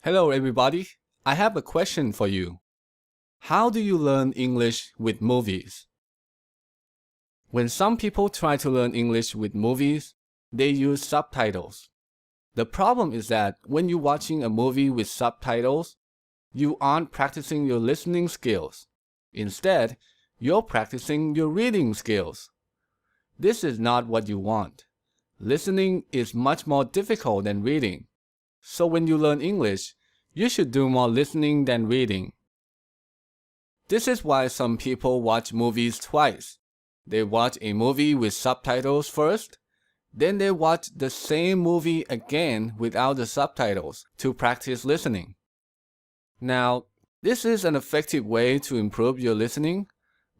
Hello everybody, I have a question for you. How do you learn English with movies? When some people try to learn English with movies, they use subtitles. The problem is that when you're watching a movie with subtitles, you aren't practicing your listening skills. Instead, you're practicing your reading skills. This is not what you want. Listening is much more difficult than reading. So when you learn English, you should do more listening than reading. This is why some people watch movies twice. They watch a movie with subtitles first, then they watch the same movie again without the subtitles to practice listening. Now, this is an effective way to improve your listening,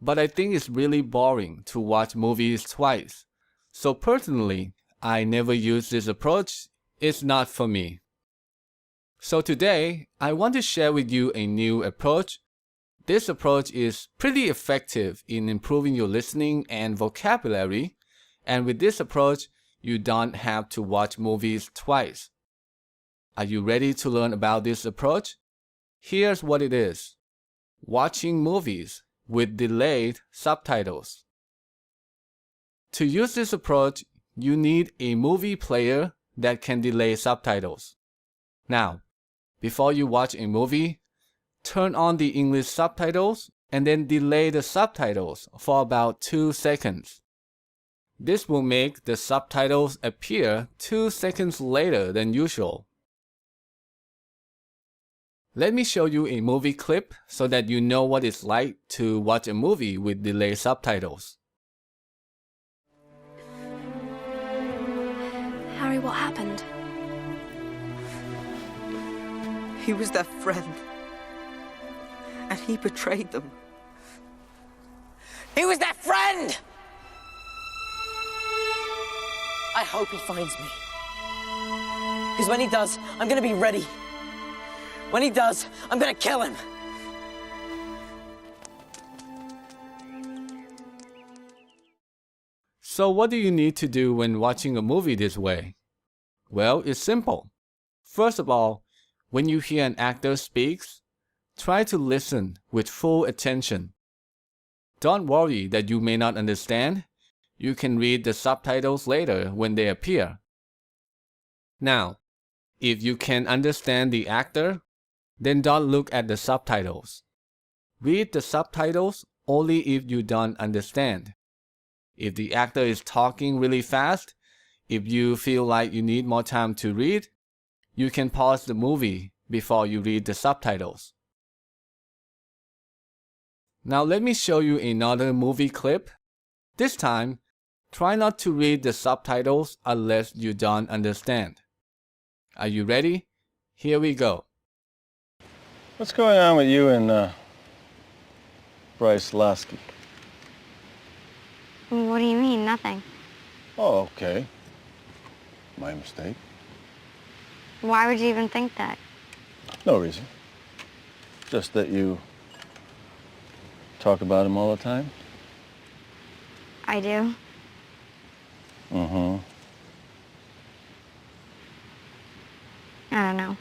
but I think it's really boring to watch movies twice. So personally, I never use this approach. It's not for me. So today, I want to share with you a new approach. This approach is pretty effective in improving your listening and vocabulary, and with this approach, you don't have to watch movies twice. Are you ready to learn about this approach? Here's what it is: watching movies with delayed subtitles. To use this approach, you need a movie player that can delay subtitles. Now, before you watch a movie, turn on the English subtitles and then delay the subtitles for about 2 seconds. This will make the subtitles appear 2 seconds later than usual. Let me show you a movie clip so that you know what it's like to watch a movie with delayed subtitles. Harry, what happened? He was their friend. And he betrayed them. He was their friend! I hope he finds me. Because when he does, I'm gonna be ready. When he does, I'm gonna kill him. So what do you need to do when watching a movie this way? Well, it's simple. First of all, when you hear an actor speaks, try to listen with full attention. Don't worry that you may not understand. You can read the subtitles later when they appear. Now, if you can understand the actor, then don't look at the subtitles. Read the subtitles only if you don't understand. If the actor is talking really fast, if you feel like you need more time to read, you can pause the movie before you read the subtitles. Now let me show you another movie clip. This time, try not to read the subtitles unless you don't understand. Are you ready? Here we go. What's going on with you and Bryce Lasky? What do you mean? Nothing. Oh, okay. My mistake. Why would you even think that? No reason. Just that you talk about him all the time? I do. Mm-hmm. I don't know.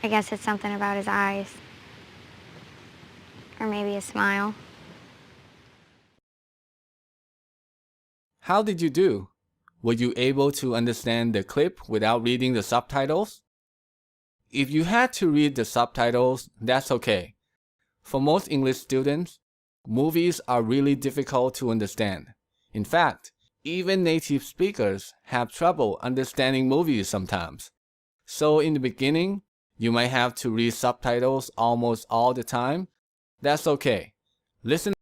I guess it's something about his eyes. Or maybe a smile. How did you do? Were you able to understand the clip without reading the subtitles? If you had to read the subtitles, that's okay. For most English students, movies are really difficult to understand. In fact, even native speakers have trouble understanding movies sometimes. So in the beginning, you might have to read subtitles almost all the time. That's okay. Listen